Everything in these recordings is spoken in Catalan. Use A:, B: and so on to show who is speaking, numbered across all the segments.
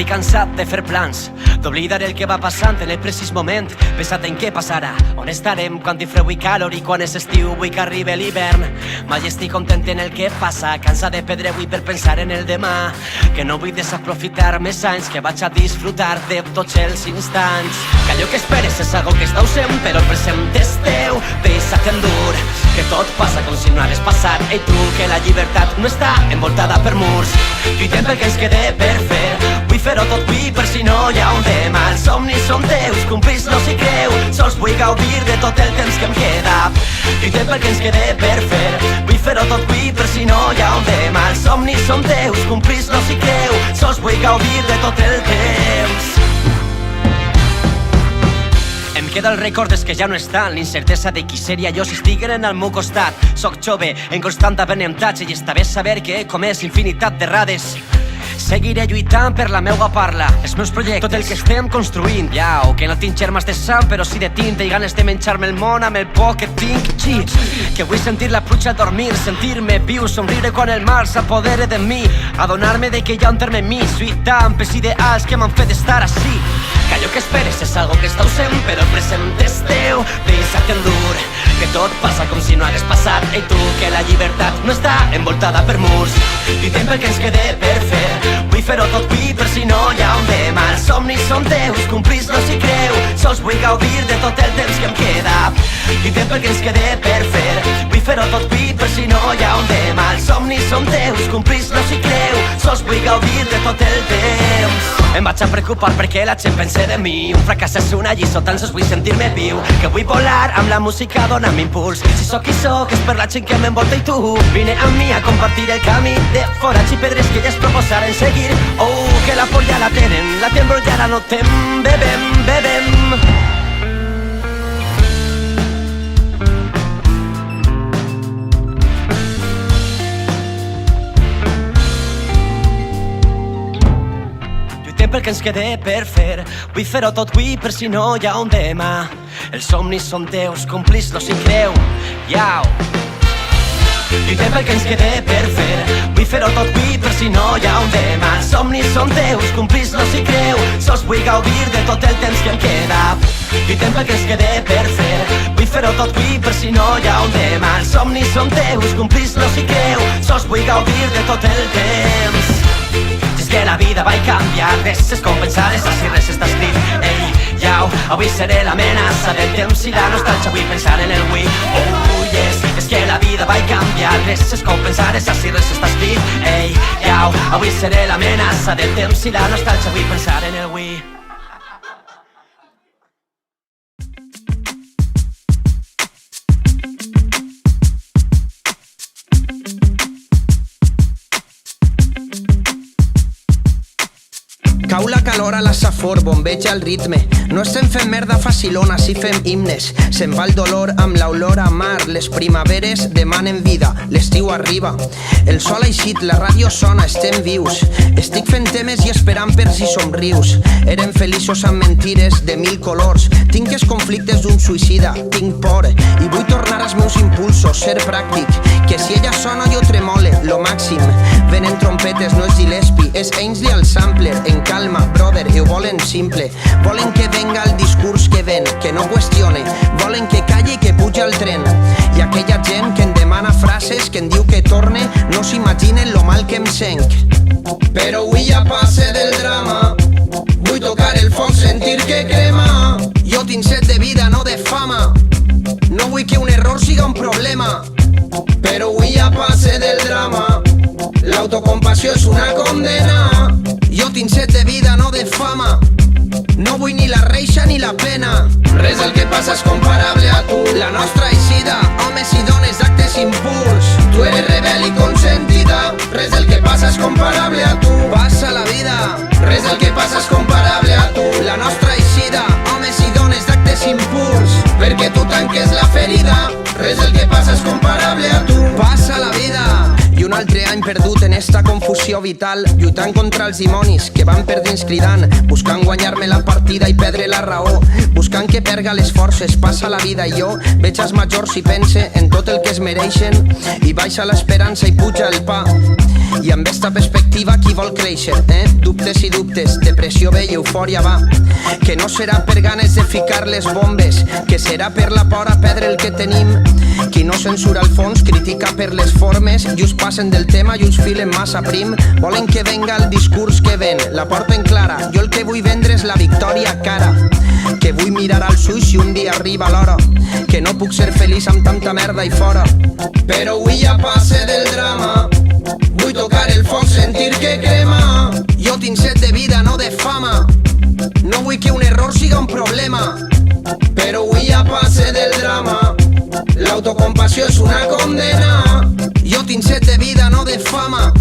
A: Estic cansat de fer plans, d'oblidar el que va passant en el precís moment. Pensat en què passarà, on estarem quan hi freu i calor i quan és estiu, vull que arribi l'hivern. Mai estic content en el que passa, cansat de perdre avui per pensar en el demà. Que no vull desaprofitar més anys, que vaig a disfrutar de tots els instants. Que allò que esperes és algo que està ausent, però el present és teu. Deixa't endur, que tot passa com si no hagués passat. Ei tu, que la llibertat no està envoltada per murs. Lluitem pel que ens quede per fer. Vull fer-ho tot avui per si no hi ha un demà. Els somnis són teus, complir-los si creu. Sols vull gaudir de tot el temps que em queda. Lluitem pel que ens quede per fer. Vull fer-ho tot avui per si no hi ha un demà. Els somnis són teus, complir-los si creu. Sols vull gaudir de tot el temps. Em queda el record des que ja no estan, l'incertesa de qui seria jo si estigueren al meu costat. Soc jove, en constant aprenentatge i està bé saber que he comès infinitat d'errades. Seguiré lluitant per la meua parla, els meus projectes, tot el que estem construint. O que no tinc germes de sang, però sí de tinta i ganes de menjar-me el món amb el poc que tinc. Que vull sentir la pluja al dormir, sentir-me viu, somriure quan el mar s'apodere de mi, adonar-me de que hi ha un terme en mi, lluitant pels ideals que m'han fet estar així. Que allò que esperes és algo que està ausent, però el present és teu. Deixa't endur, que tot passa com si no hagués passat. Ei tu, que la llibertat no està envoltada per murs. Lluitem pel que ens quede per fer. Vull fer-ho tot avui per si no hi ha un demà. Els somnis són teus, complir-los si creu. Sols vull gaudir de tot el temps que em queda. Lluitem pel que ens quede per fer. Vull fer-ho tot avui per si no hi ha un demà. Els somnis són teus, complir-los si creu. Sols vull gaudir de tot el temps. Em vaig a preocupar perquè la gent pense de mi. Un fracàs és una lliçó, tan sols vull sentir-me viu. Que vull volar amb la música, dona'm impuls. Si sóc qui sóc és per la gent que m'envolta i tu. Vine amb mi a compartir el camí de forats i pedres que elles proposaren seguir. Oh, que la por ja la tenen, la temblor ja la notem. Bebem, bebem. Pel que ens quede per fer. Vull fer-ho tot avui per si no hi ha un demà. Els somnis són teus, complir-los si creu. Lluitem pel que ens quede per fer. Vull fer-ho tot avui per si no hi ha un demà. Els somnis són teus, complir-los si creu. Sols vull gaudir de tot el temps que em queda. Lluitem pel que ens quede per fer. Vull fer-ho tot avui per si no hi ha un demà. Els somnis són teus, complir-los si creu. Sols vull gaudir de tot el temps. Que la vida va canviar, res és com pensar, és així, res està escrit. Ei, avui seré l'amenaça del temps i la nostàlgia, vull pensar en el avui. Oh, yes, és que la vida va canviar, res és com pensar, és així, res està escrit. Ei, avui seré l'amenaça del temps i la nostàlgia, vull pensar en el avui.
B: Cau la calor a la safor, bombeja el ritme. No estem fent merda facilona, si fem himnes. Se'n va el dolor amb l'olor a mar. Les primaveres demanen vida, l'estiu arriba. El sol ha eixit, la ràdio sona, estem vius. Estic fent temes i esperant per si somrius. Érem feliços amb mentires de 1000 colors. Tinc els conflictes d'un suïcida, tinc por i vull tornar als meus impulsos, ser pràctic. Que si ella sona jo tremole, lo màxim. Venen trompetes, no és Gillespie, és Ainsley al sampler. En calma, brother, ho volen simple. Volen que venga el discurs que ven, que no qüestione. Volen que calli i que puja el tren. I aquella gent que em demana frases, que em diu que torne, no s'imaginen lo mal que em senc. Però avui ja passe del drama. Vull tocar el foc, sentir que crema. Jo tinc set de vida, no de fama. No vull que un error siga un problema. Però avui ja passe del drama. L'autocompassió és una condena. Jo tinc set de vida, no de fama. No vull ni la reixa ni la pena. Res del que passa és comparable a tu. La nostra eixida, homes i dones d'actes impurs. Tu eres rebel i consentida. Res del que passa és comparable a tu. Passa la vida. Res del que passa és comparable a tu. La nostra eixida, homes i dones d'actes impurs. Perquè tu tanques la ferida. Res del que passa és comparable a tu. Passa la vida. I un altre any perdut en esta confusió vital, lluitant contra els dimonis que van perdents cridant, buscant guanyar-me la partida i perdre la raó, buscant que perga les forces, passa la vida i jo veig els majors i pense en tot el que es mereixen i baixa l'esperança i puja el pa. I amb esta perspectiva qui vol créixer, Dubtes i dubtes, depressió ve i eufòria va. Que no serà per ganes de ficar les bombes, que serà per la por a perdre el que tenim. Qui no censura el fons critica per les formes i us passen del tema i us filen massa prim. Volen que venga el discurs que ven, la porten clara. Jo el que vull vendre és la victòria cara, que vull mirar als ulls i un dia arriba l'hora, que no puc ser feliç amb tanta merda i fora. Però avui ja passe del drama, vull tocar el foc, sentir que crema. Jo tinc set de vida, no de fama, no vull que un error siga un problema. Però avui ja passe del drama, l'autocompassió és una condena. Jo tinc set de vida, no de fama,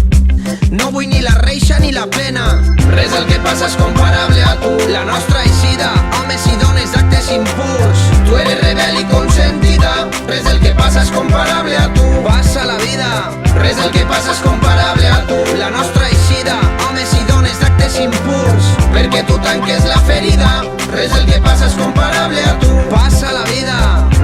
B: no vull ni la reixa ni la pena. Res del que passa és comparable a tu. La nostra eixida, homes i dones d'actes impurs. Tu eres rebel i consentida. Res del que passa és comparable a tu. Passa la vida. Res del que passa és comparable a tu. La nostra eixida, homes i dones d'actes impurs. Perquè tu tanques la ferida. Res del que passa és comparable a tu. Passa la vida.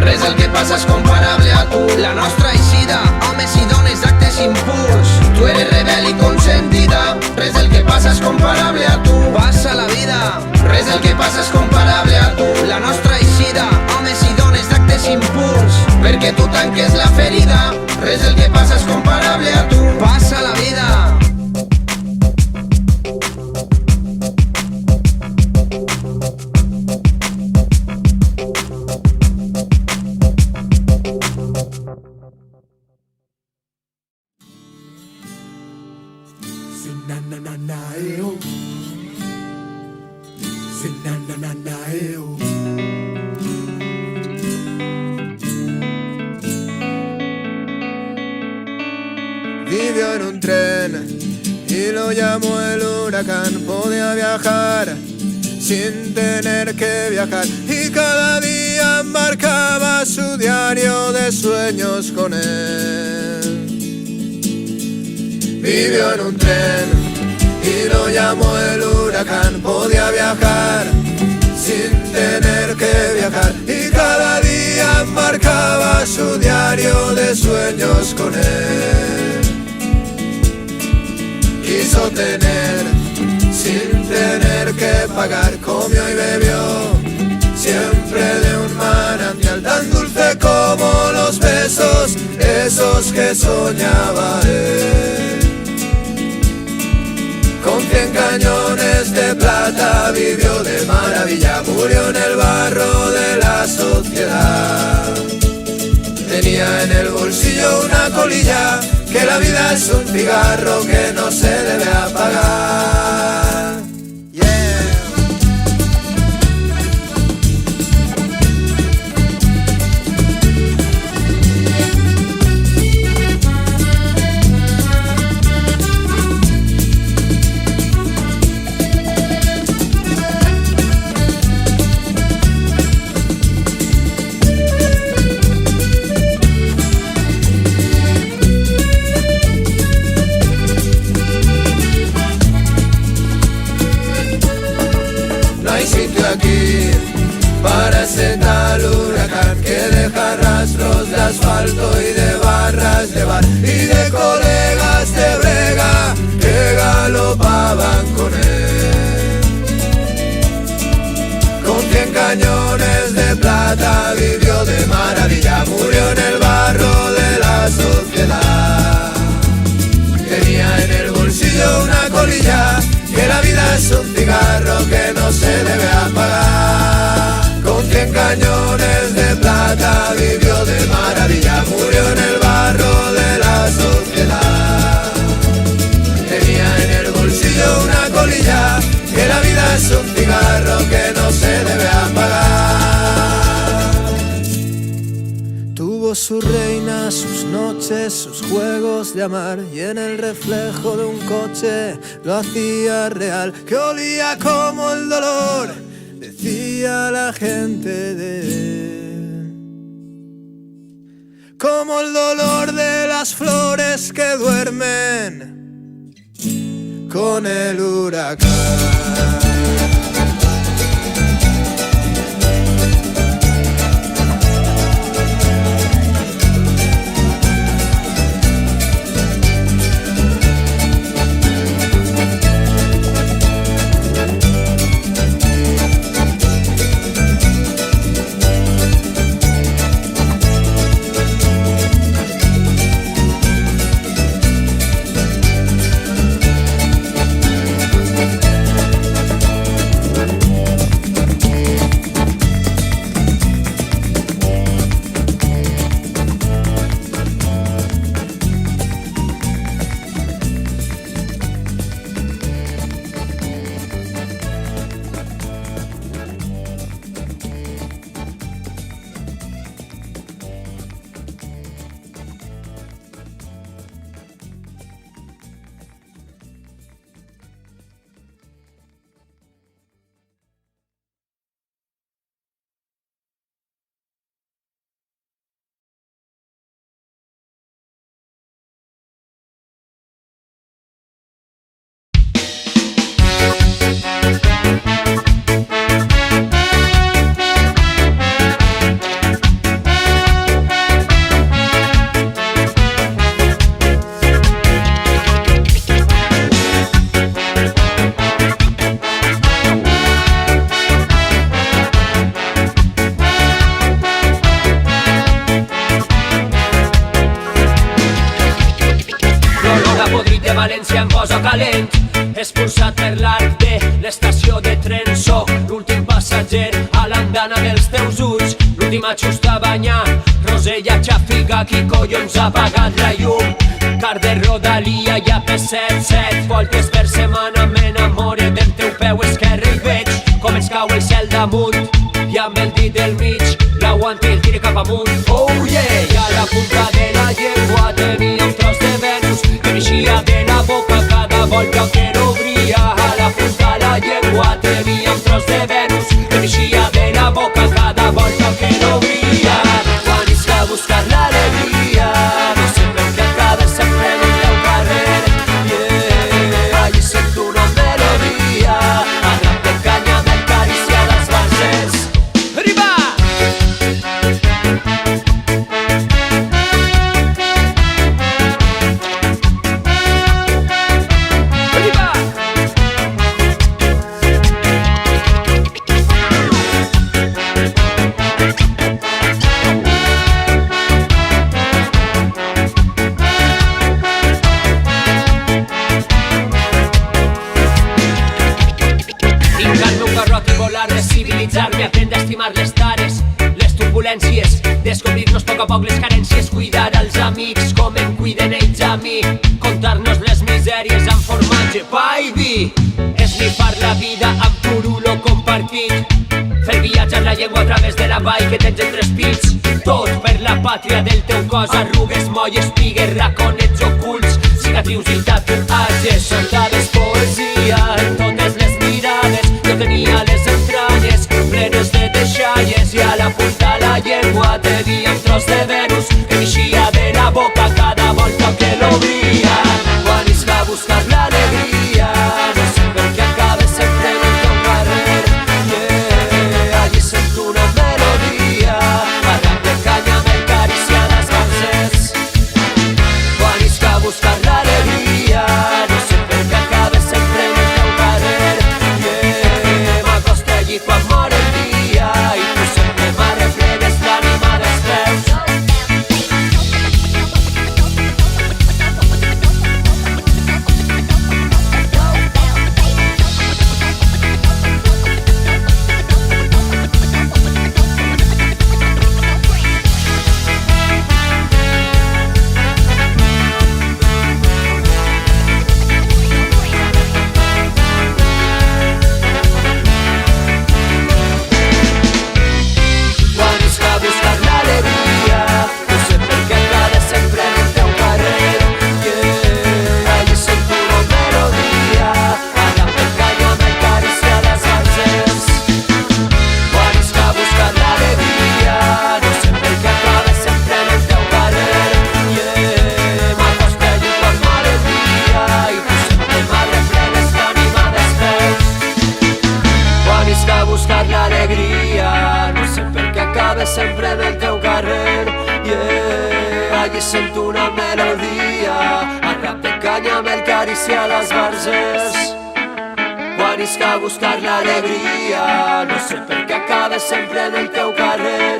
B: Res del que passa és comparable a tu. La nostra eixida, homes i dones d'actes impurs. Tu eres rebel i consentida. Res del que passa és comparable a tu. Passa la vida. Res del que passa és comparable a tu. La nostra eixida, homes i dones d'actes impurs. Perquè tu tanques la ferida. Res del que passa és comparable a tu. Passa la vida.
C: Vivió en un tren y lo llamó el huracán. Podía viajar sin tener que viajar y cada día marcaba su diario de sueños con él. Vivió en un tren y lo llamó el huracán. Podía viajar sin tener que viajar y cada día marcaba su diario de sueños con él. Quiso tener sin tener que pagar, comió y bebió siempre de un manantial tan dulce como los besos, esos que soñaba él. Con 100 cañones de plata vivió de maravilla, murió en el barro de la sociedad. Tenía en el bolsillo una colilla, que la vida es un cigarro que no se debe apagar. Aquí para ese tal huracán que deja rastros de asfalto y de barras de bar y de colegas de brega que galopaban con él. Con 100 cañones de plata vivió de maravilla, murió en el barro de la sociedad. Tenía en el bolsillo una colilla, que la vida es un cigarro que no se debe apagar. Con 100 cañones de plata vivió de maravilla, murió en el barro de la sociedad. Tenía en el bolsillo una colilla, que la vida es un cigarro que no se debe apagar. Tuvo su reina, sus noches, sus juegos de amar, y en el reflejo de un coche lo hacía real, que olía como el dolor, decía la gente de él. como el dolor de las flores que duermen con el huracán.
D: València em posa calent, expulsat per l'arc de l'estació de tren. Soc l'últim passatger a l'andana dels teus ulls, l'últim ajust a banyar, Rosella, Xafiga, qui collons ha apagat la llum? Car de Rodalia i AP7, 7 voltes per setmana m'enamore del teu peu esquerre i veig com ens cau el cel damunt i amb el dit del mig l'aguanti el tiri cap amunt. Oh yeah! I a la punta de la llengua tenia un tros de Venus que n'eixia de la boca cada volta que l'obria. A la punta de la llengua tenia un tros de Venus que n'eixia de la boca cada volta que l'obria. Quan és que buscar l'alegria, no sé per què acaba sempre en el teu carrer. Yeah, allí sento una melodia, a drap de canya m'acariciar les bases. Arriba! Civilitzar-me, aprendre a estimar les tares, les turbulències, descobrir-nos a poc les carències, cuidar els amics com em cuiden ells a mi, contar-nos les misèries amb formatge, pa i vi, esnifar la vida amb turulo compartit, fer viatjar la llengua a través de la vall que tens entre els pits, tot per la pàtria del teu cos, arrugues, molles, pigues, raconets ocults, cicatrius i tatuatges, soldades, poesia, en totes les mirades, jo tenia les entranyes plenes de deixalles i a la punta de la llengua tenia un tros de Venus que n'eixia de la boca cada volta que l'obria. Quan és que buscar l'alegria, no sé per què acaba sempre en el teu carrer. Yeah, allí sento una melodia, a drap de canya m'acariciar les bases. Quan és que buscar l'alegria, no sé per què acaba sempre el rap de canya amb el carícia les barzes. Quan isca a buscar l'alegria, no sé per què acabes sempre en el teu carrer.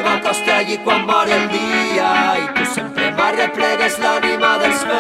D: M'acosta allí quan mor el dia i tu sempre m'arreplegues l'ànima dels meus.